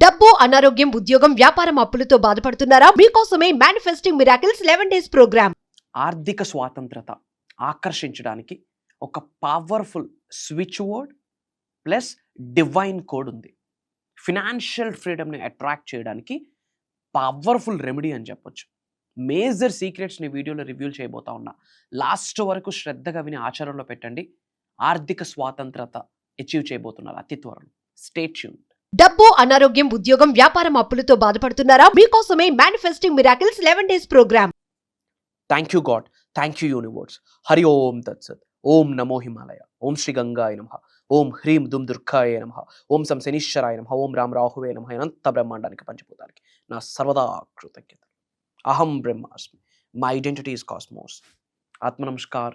డబ్బు, అనారోగ్యం, ఉద్యోగం, వ్యాపారం, అప్పులతో బాధపడుతున్నారా? మీకోసమే మేనిఫెస్టింగ్ మిరాకిల్స్ 11 డేస్ ప్రోగ్రామ్. ఆర్థిక స్వాతంత్రత ఆకర్షించడానికి ఒక powerful switch word plus divine code ఉంది. ఫినాన్షియల్ ఫ్రీడమ్ని అట్రాక్ట్ చేయడానికి పవర్ఫుల్ రెమెడీ అని చెప్పొచ్చు. మేజర్ సీక్రెట్స్ని వీడియోలో రివ్యూ చేయబోతా ఉన్నా. లాస్ట్ వరకు శ్రద్ధగా విని ఆచరణలో పెట్టండి. ఆర్థిక స్వాతంత్రత అచీవ్ చేయబోతున్నారు అతి త్వరలో. Stay tuned. డబ్బు, అనారోగ్యం, ఉద్యోగం, వ్యాపారం, అప్పులతో బాధపడుతున్నారా? మీకోసమే manifesting miracles 11 days programme. Thank you God, thank you universe. Hari ఓం తత్సత్. ఓం నమో హిమాలయ. ఓం శ్రీ గంగాయ నమః. ఓం హ్రీం దుమ్ దుర్గాయ నమః. ఓం సం శనీశ్వరాయ నమః. ఓం రామ్ రాహువే నమః. అనంత బ్రహ్మాండానికి పంచభూతానికి నా సర్వదా కృతజ్ఞత. అహం బ్రహ్మాస్మి. My identity is cosmos. ఆత్మ నమస్కార్.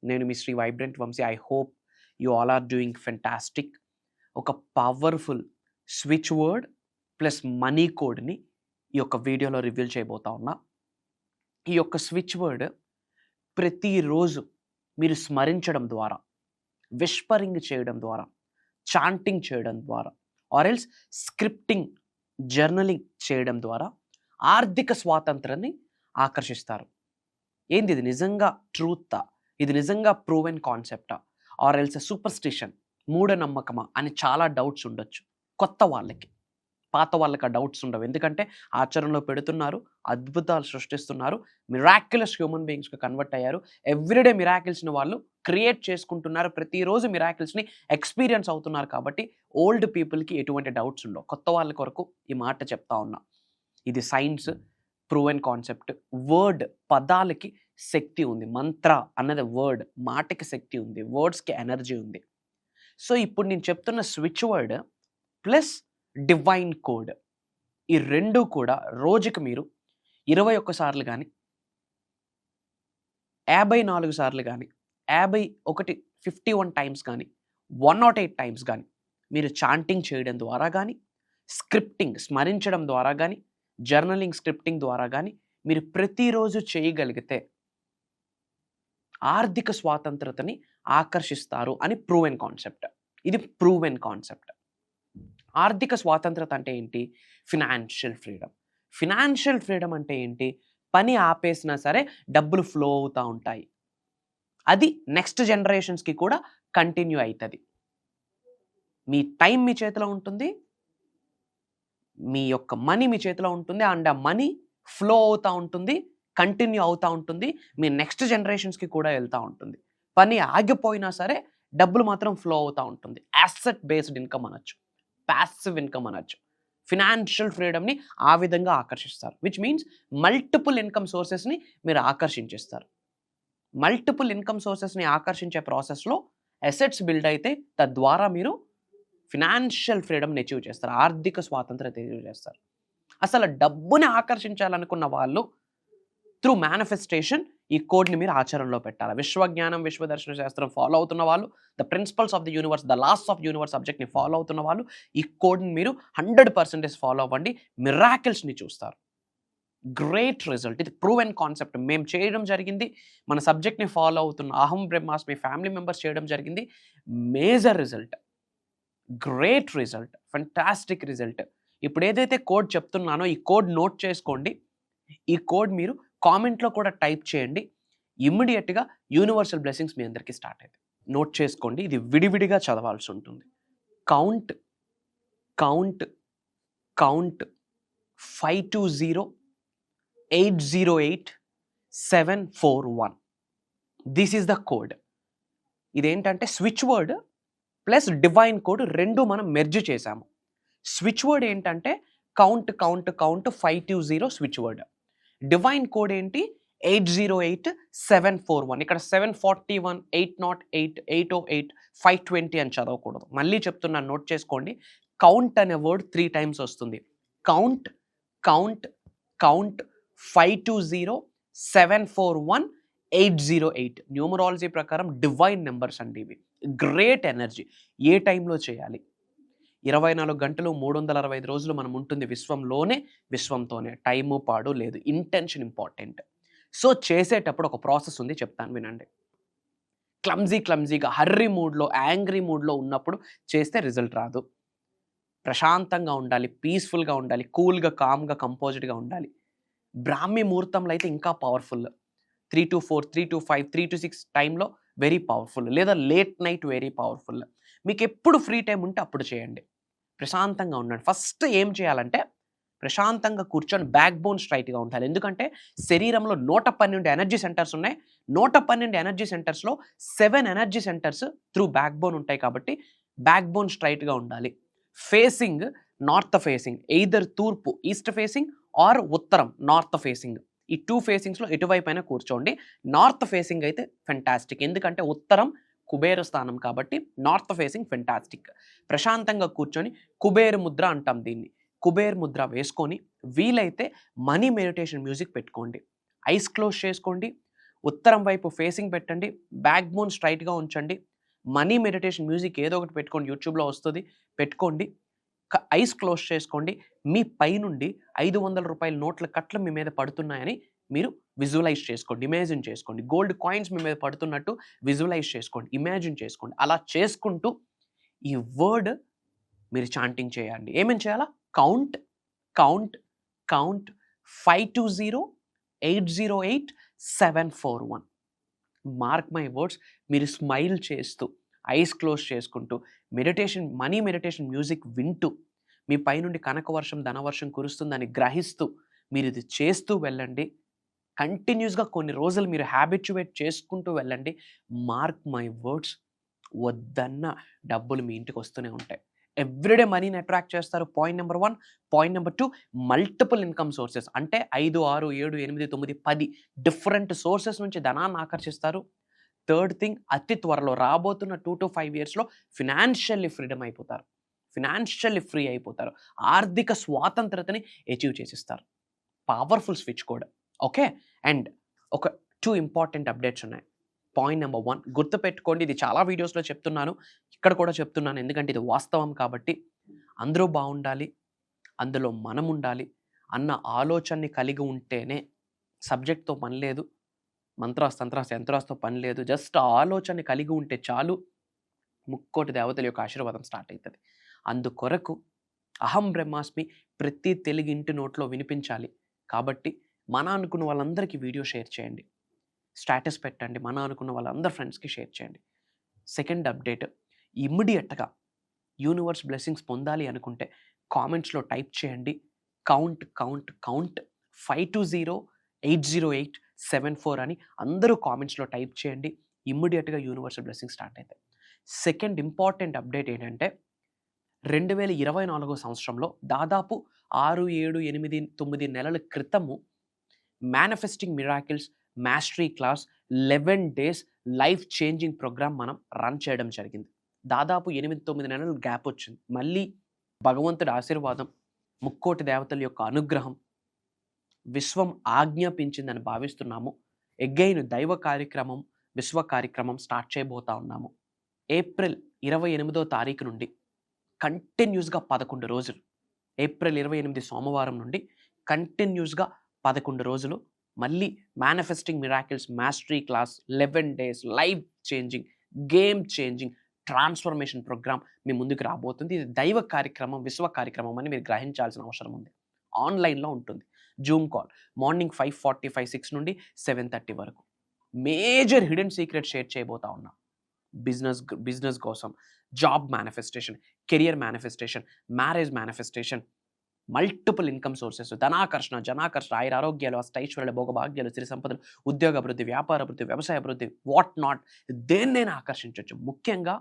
నేను మీ Shri vibrant Vamshi. I hope you all are doing fantastic. ఒక powerful switch word plus money కోడ్ని ఈ యొక్క వీడియోలో రివీల్ చేయబోతా ఉన్నా. ఈ యొక్క స్విచ్ వర్డ్ ప్రతిరోజు మీరు స్మరించడం ద్వారా, విస్పరింగ్ చేయడం ద్వారా, చాంటింగ్ చేయడం ద్వారా, ఆర్ఎల్స్ స్క్రిప్టింగ్, జర్నలింగ్ చేయడం ద్వారా ఆర్థిక స్వాతంత్రాన్ని ఆకర్షిస్తారు. ఏంది ఇది? నిజంగా ట్రూతా? ఇది నిజంగా ప్రూవెన్ కాన్సెప్టా? ఆర్ఎల్స్ సూపర్స్టిషన్, మూఢనమ్మకమా అని చాలా డౌట్స్ ఉండొచ్చు కొత్త వాళ్ళకి. పాత వాళ్ళకి ఆ డౌట్స్ ఉండవు. ఎందుకంటే ఆచరణలో పెడుతున్నారు, అద్భుతాలు సృష్టిస్తున్నారు, మిరాక్యులస్ హ్యూమన్ బీయింగ్స్గా కన్వర్ట్ అయ్యారు. ఎవ్రీడే మిరాకిల్స్ని వాళ్ళు క్రియేట్ చేసుకుంటున్నారు. ప్రతిరోజు మిరాకిల్స్ని ఎక్స్పీరియన్స్ అవుతున్నారు. కాబట్టి ఓల్డ్ పీపుల్కి ఎటువంటి డౌట్స్ ఉండవు. కొత్త వాళ్ళ కొరకు ఈ మాట చెప్తా ఉన్నా. ఇది సైన్స్, ప్రూవెన్ కాన్సెప్ట్. వర్డ్, పదాలకి శక్తి ఉంది. మంత్ర అన్నది వర్డ్, మాటకి శక్తి ఉంది, వర్డ్స్కి ఎనర్జీ ఉంది. సో ఇప్పుడు నేను చెప్తున్న switch word plus divine code, ఈ రెండు కూడా రోజుకి మీరు 21 సార్లు కానీ, 54 సార్లు కానీ, 51 టైమ్స్ కానీ, 108 టైమ్స్ కానీ మీరు చాంటింగ్ చేయడం ద్వారా కానీ, స్క్రిప్టింగ్ స్మరించడం ద్వారా కానీ, జర్నలింగ్ స్క్రిప్టింగ్ ద్వారా కానీ మీరు ప్రతిరోజు చేయగలిగితే ఆర్థిక స్వాతంత్రతని ఆకర్షిస్తారు అని ప్రూవెన్ కాన్సెప్ట్. ఇది ప్రూవెన్ కాన్సెప్ట్. ఆర్థిక స్వాతంత్రత అంటే ఏంటి? Financial freedom. ఫినాన్షియల్ ఫ్రీడమ్ అంటే ఏంటి? పని ఆపేసినా సరే డబ్బులు ఫ్లో అవుతూ ఉంటాయి. అది నెక్స్ట్ జనరేషన్స్కి కూడా కంటిన్యూ అవుతుంది. మీ టైం మీ చేతిలో ఉంటుంది, మీ యొక్క మనీ మీ చేతిలో ఉంటుంది, అండ్ ఆ మనీ ఫ్లో అవుతూ ఉంటుంది, కంటిన్యూ అవుతూ ఉంటుంది, మీ నెక్స్ట్ జనరేషన్స్కి కూడా వెళ్తూ ఉంటుంది. పని ఆగిపోయినా సరే డబ్బులు మాత్రం ఫ్లో అవుతూ ఉంటుంది. యాసెట్ బేస్డ్ ఇన్కమ్ అనొచ్చు, ప్యాసివ్ ఇన్కమ్ అనొచ్చు. ఫినాన్షియల్ ఫ్రీడమ్ని ఆ విధంగా ఆకర్షిస్తారు. విచ్ మీన్స్ మల్టిపుల్ ఇన్కమ్ సోర్సెస్ని మీరు ఆకర్షించేస్తారు. మల్టిపుల్ ఇన్కమ్ సోర్సెస్ని ఆకర్షించే ప్రాసెస్లో అసెట్స్ బిల్డ్ అయితే తద్వారా మీరు ఫినాన్షియల్ ఫ్రీడమ్ని అచీవ్ చేస్తారు, ఆర్థిక స్వాతంత్రత అచీవ్ చేస్తారు. అసలు డబ్బుని ఆకర్షించాలనుకున్న వాళ్ళు త్రూ మేనిఫెస్టేషన్ ఈ కోడ్ని మీరు ఆచరణలో పెట్టాలి. విశ్వజ్ఞానం, విశ్వదర్శన శాస్త్రం ఫాలో అవుతున్న వాళ్ళు, the principles of the universe, the laws of universe సబ్జెక్ట్ని ఫాలో అవుతున్న వాళ్ళు ఈ కోడ్ని మీరు 100% ఫాలో అవ్వండి. మిరాకిల్స్ని చూస్తారు. Great result. ఇది ప్రూవెన్ కాన్సెప్ట్. మేము చేయడం జరిగింది. మన సబ్జెక్ట్ని ఫాలో అవుతున్న అహం బ్రహ్మాస్మి ఫ్యామిలీ మెంబర్స్ చేయడం జరిగింది. Major result, great result, fantastic result. ఇప్పుడు ఏదైతే కోడ్ చెప్తున్నానో ఈ కోడ్ నోట్ చేసుకోండి. ఈ కోడ్ మీరు కామెంట్లో కూడా టైప్ చేయండి. ఇమ్మీడియట్గా యూనివర్సల్ బ్లెస్సింగ్స్ మీ అందరికీ స్టార్ట్ అవుతాయి. నోట్ చేసుకోండి. ఇది విడివిడిగా చదవాల్సి ఉంటుంది. Count count count 520808 741. This is the code. ఇదేంటంటే switch word plus divine code రెండు మనం మెర్జ్ చేసాము. స్విచ్ వర్డ్ ఏంటంటే count count count 520 switch word. Divine code ఏంటి? 808741. ఇక్కడ 741, 808, 808, 520 అని చదవకూడదు. మళ్ళీ చెప్తున్నాను, నోట్ చేసుకోండి. కౌంట్ అనే వర్డ్ 3 టైమ్స్ వస్తుంది. కౌంట్ కౌంట్ కౌంట్ 520741 న్యూమరాలజీ ప్రకారం డివైన్ నెంబర్స్ అండి ఇవి. Great energy. ఏ టైంలో చేయాలి? 24 గంటలు 365 రోజులు మనం ఉంటుంది విశ్వంలోనే, విశ్వంతోనే. టైము పాడు లేదు. Intention important. సో చేసేటప్పుడు ఒక ప్రాసెస్ ఉంది, చెప్తాను వినండి. క్లమ్జీగా హర్రీ మూడ్లో, యాంగ్రీ మూడ్లో ఉన్నప్పుడు చేస్తే రిజల్ట్ రాదు. ప్రశాంతంగా ఉండాలి, పీస్ఫుల్గా ఉండాలి, కూల్గా, కామ్గా, కంపోజ్డ్గా ఉండాలి. బ్రాహ్మీ ముహూర్తంలో అయితే ఇంకా పవర్ఫుల్. 3 to 4, 3 to 5, 3 to 6 టైంలో వెరీ పవర్ఫుల్. లేదా లేట్ నైట్ వెరీ పవర్ఫుల్. మీకు ఎప్పుడు ఫ్రీ టైం ఉంటే అప్పుడు చేయండి. ప్రశాంతంగా ఉండండి. ఫస్ట్ ఏం చేయాలంటే ప్రశాంతంగా కూర్చొని బ్యాక్ బోన్ స్ట్రైట్గా ఉండాలి. ఎందుకంటే శరీరంలో 112 ఎనర్జీ సెంటర్స్ ఉన్నాయి. 112 ఎనర్జీ సెంటర్స్లో 7 energy centres through backbone ఉంటాయి. కాబట్టి బ్యాక్ బోన్ స్ట్రైట్గా ఉండాలి. ఫేసింగ్ నార్త్ ఫేసింగ్, ఎయిదర్ తూర్పు ఈస్ట్ ఫేసింగ్ ఆర్ ఉత్తరం నార్త్ ఫేసింగ్. ఈ 2 ఫేసింగ్స్లో ఎటువైపు అయినా కూర్చోండి. నార్త్ ఫేసింగ్ అయితే ఫెంటాస్టిక్. ఎందుకంటే ఉత్తరం కుబేర స్థానం కాబట్టి నార్త్ ఫేసింగ్ ఫెంటాస్టిక్. ప్రశాంతంగా కూర్చొని కుబేర ముద్ర అంటాం దీన్ని. కుబేర్ ముద్ర వేసుకొని వీలైతే మనీ మెడిటేషన్ మ్యూజిక్ పెట్టుకోండి. ఐస్ క్లోజ్ చేసుకోండి. ఉత్తరం వైపు ఫేసింగ్ పెట్టండి. బ్యాక్ బోన్ స్ట్రైట్గా ఉంచండి. మనీ మెడిటేషన్ మ్యూజిక్ ఏదో ఒకటి పెట్టుకోండి, యూట్యూబ్లో వస్తుంది, పెట్టుకోండి. ఐస్ క్లోజ్ చేసుకోండి. మీ పైనుండి 500 రూపాయల నోట్ల కట్లు మీ మీద పడుతున్నాయని మీరు విజువలైజ్ చేసుకోండి, ఇమాజిన్ చేసుకోండి. గోల్డ్ కాయిన్స్ మీ మీద పడుతున్నట్టు విజువలైజ్ చేసుకోండి, ఇమాజిన్ చేసుకోండి. అలా చేసుకుంటూ ఈ వర్డ్ మీరు చాంటింగ్ చేయండి. ఏమేం చేయాలా? Count count count 520 808 741. Mark my words. మీరు స్మైల్ చేస్తూ ఐస్ క్లోజ్ చేసుకుంటూ మనీ మెడిటేషన్ మ్యూజిక్ వింటూ మీ పైనుండి కనకవర్షం ధనవర్షం కురుస్తుందని గ్రహిస్తూ మీరు ఇది చేస్తూ వెళ్ళండి. కంటిన్యూస్గా కొన్ని రోజులు మీరు హ్యాబిచ్యువేట్ చేసుకుంటూ వెళ్ళండి. మార్క్ మై వర్డ్స్, వద్దన్న డబ్బులు మీ ఇంటికి వస్తూనే ఉంటాయి. ఎవ్రీడే మనీని అట్రాక్ట్ చేస్తారు. Point number 1. Point number 2, multiple income sources. అంటే 5, 6, 7, 8, 9, 10 డిఫరెంట్ సోర్సెస్ నుంచి ధనాన్ని ఆకర్షిస్తారు. థర్డ్ థింగ్, అతి త్వరలో రాబోతున్న 2 to 5 ఇయర్స్లో ఫినాన్షియల్లీ ఫ్రీడమ్ అయిపోతారు. ఫినాన్షియల్లీ ఫ్రీ అయిపోతారు. ఆర్థిక స్వాతంత్రతని అచీవ్ చేసిస్తారు. Powerful switch code. Okay. And ఒక 2 ఇంపార్టెంట్ అప్డేట్స్ ఉన్నాయి. పాయింట్ నెంబర్ 1 గుర్తుపెట్టుకోండి. ఇది చాలా వీడియోస్లో చెప్తున్నాను, ఇక్కడ కూడా చెప్తున్నాను, ఎందుకంటే ఇది వాస్తవం కాబట్టి. అందరూ బాగుండాలి, అందులో మనం ఉండాలి అన్న ఆలోచనని కలిగి ఉంటేనే, సబ్జెక్ట్తో పని లేదు, మంత్రాస్ తంత్రాస్ యంత్రాస్తో పని లేదు, జస్ట్ ఆలోచనని కలిగి ఉంటే చాలు, ముక్కోటి దేవతల యొక్క ఆశీర్వాదం స్టార్ట్ అవుతుంది. అందుకొరకు అహం బ్రహ్మాస్మి ప్రతి తెలుగు ఇంటి నోట్లో వినిపించాలి. కాబట్టి మన అనుకున్న వాళ్ళందరికీ వీడియో షేర్ చేయండి, స్టేటస్ పెట్టండి, మన అనుకున్న వాళ్ళందరి ఫ్రెండ్స్కి షేర్ చేయండి. సెకండ్ అప్డేట్, ఇమ్మీడియట్గా యూనివర్స్ బ్లెస్సింగ్స్ పొందాలి అనుకుంటే కామెంట్స్లో టైప్ చేయండి కౌంట్ కౌంట్ కౌంట్ 520 808 74 అని అందరూ కామెంట్స్లో టైప్ చేయండి. ఇమ్మీడియట్గా యూనివర్సల్ బ్లెస్సింగ్ స్టార్ట్ అవుతాయి. సెకండ్ ఇంపార్టెంట్ అప్డేట్ ఏంటంటే 2024 సంవత్సరంలో దాదాపు 6, 7, 8, 9 నెలల క్రితము manifesting miracles mastery class 11 days life changing program మనం రన్ చేయడం జరిగింది. దాదాపు 8-9 నెలలు గ్యాప్ వచ్చింది. మళ్ళీ భగవంతుడి ఆశీర్వాదం, ముక్కోటి దేవతల యొక్క అనుగ్రహం, విశ్వం ఆజ్ఞాపించిందని భావిస్తున్నాము. ఎగ్గైన్ దైవ కార్యక్రమం, విశ్వ కార్యక్రమం స్టార్ట్ చేయబోతా ఉన్నాము. ఏప్రిల్ 28వ తారీఖు నుండి కంటిన్యూస్గా 11 రోజులు, ఏప్రిల్ 28 సోమవారం నుండి కంటిన్యూస్గా 11 రోజులు మళ్ళీ manifesting miracles mastery class 11 days life changing, game changing transformation programme మీ ముందుకు రాబోతుంది. ఇది దైవ కార్యక్రమం, విశ్వ కార్యక్రమం అని మీరు గ్రహించాల్సిన అవసరం ఉంది. ఆన్లైన్లో ఉంటుంది. జూమ్ కాల్ మార్నింగ్ 5:45, 6 నుండి 7:30 వరకు. మేజర్ హిడెన్ సీక్రెట్ షేర్ చేయబోతా ఉన్నా. బిజినెస్ కోసం, job manifestation, career manifestation, marriage manifestation, multiple income sources, ధనాకర్షణ, జనాకర్షణ, ఆరోగ్యాలు, అష్టైశ్వర్యాలు, భోగభాగ్యాలు, సిరి సంపదలు, ఉద్యోగ అభివృద్ధి, వ్యాపార అభివృద్ధి, వ్యవసాయ అభివృద్ధి, వాట్ నాట్, దేన్నైనా ఆకర్షించవచ్చు. ముఖ్యంగా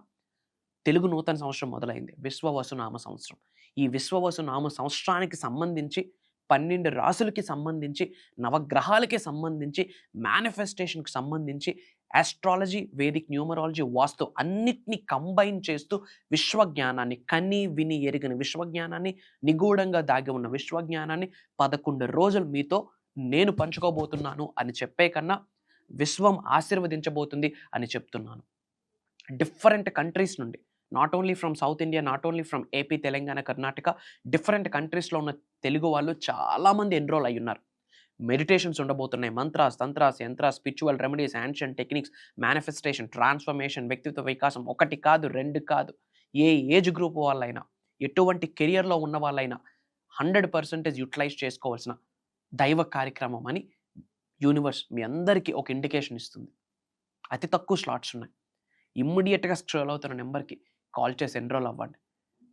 తెలుగు నూతన సంవత్సరం మొదలైంది, విశ్వవసునామ సంవత్సరం. ఈ విశ్వవసునామ సంవత్సరానికి సంబంధించి 12 రాసులకి సంబంధించి, నవగ్రహాలకి సంబంధించి, మేనిఫెస్టేషన్కి సంబంధించి, ఆస్ట్రాలజీ, వేదిక్ న్యూమరాలజీ, వాస్తు అన్నిటినీ కంబైన్ చేస్తూ విశ్వజ్ఞానాన్ని, కని విని ఎరిగిన విశ్వజ్ఞానాన్ని, నిగూఢంగా దాగి ఉన్న విశ్వజ్ఞానాన్ని 11 రోజులు మీతో నేను పంచుకోబోతున్నాను అని చెప్పే కన్నా విశ్వం ఆశీర్వదించబోతుంది అని చెప్తున్నాను. డిఫరెంట్ కంట్రీస్ నుండి, not only from south India, not only from AP, Telangana, Karnataka, different కంట్రీస్లో ఉన్న తెలుగు వాళ్ళు చాలామంది ఎన్రోల్ అయ్యి ఉన్నారు. మెడిటేషన్స్ ఉండబోతున్నాయి. Mantras, tantras, yantras, spiritual remedies, ancient techniques, manifestation, transformation, వ్యక్తిత్వ వికాసం, 1 కాదు 2 కాదు, ఏ ఏజ్ గ్రూప్ వాళ్ళైనా, ఎటువంటి కెరియర్లో ఉన్న వాళ్ళైనా 100% యూటిలైజ్ చేసుకోవాల్సిన దైవ కార్యక్రమం అని యూనివర్స్ మీ అందరికీ ఒక ఇండికేషన్ ఇస్తుంది. అతి తక్కువ స్లాట్స్ ఉన్నాయి. ఇమ్మీడియట్గా స్క్రోల్ అవుతున్న నెంబర్కి కాల్ చేసి ఎన్రోల్ అవ్వండి.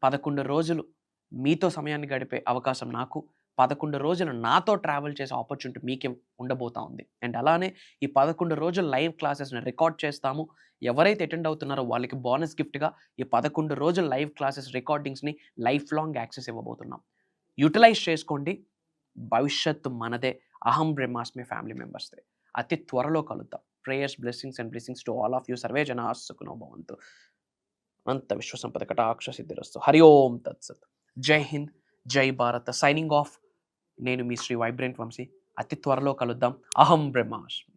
11 రోజులు మీతో సమయాన్ని గడిపే అవకాశం నాకు, 11 రోజులు నాతో ట్రావెల్ చేసే ఆపర్చునిటీ మీకే ఉండబోతా ఉంది. అండ్ అలానే ఈ 11 రోజులు లైవ్ క్లాసెస్ని రికార్డ్ చేస్తాము. ఎవరైతే అటెండ్ అవుతున్నారో వాళ్ళకి బోనస్ గిఫ్ట్గా ఈ 11 రోజుల లైవ్ క్లాసెస్ రికార్డింగ్స్ని లైఫ్ లాంగ్ యాక్సెస్ ఇవ్వబోతున్నాం. యూటిలైజ్ చేసుకోండి. భవిష్యత్తు మనదే. అహం బ్రహ్మాస్మి ఫ్యామిలీ మెంబర్స్దే. అతి త్వరలో కలుద్దాం. Prayers, blessings and blessings to all of you. Survey జనా సుఖినో భవంతు. అనంత విశ్వసంపద కటాక్ష సిద్ధిరస్తు. హరి ఓం తత్సత్. జై హింద్, జై భారత్. Signing off. నేను మీ శ్రీ వైబ్రెంట్ వంశీ. అతి త్వరలో కలుద్దాం. అహం బ్రహ్మాస్మి.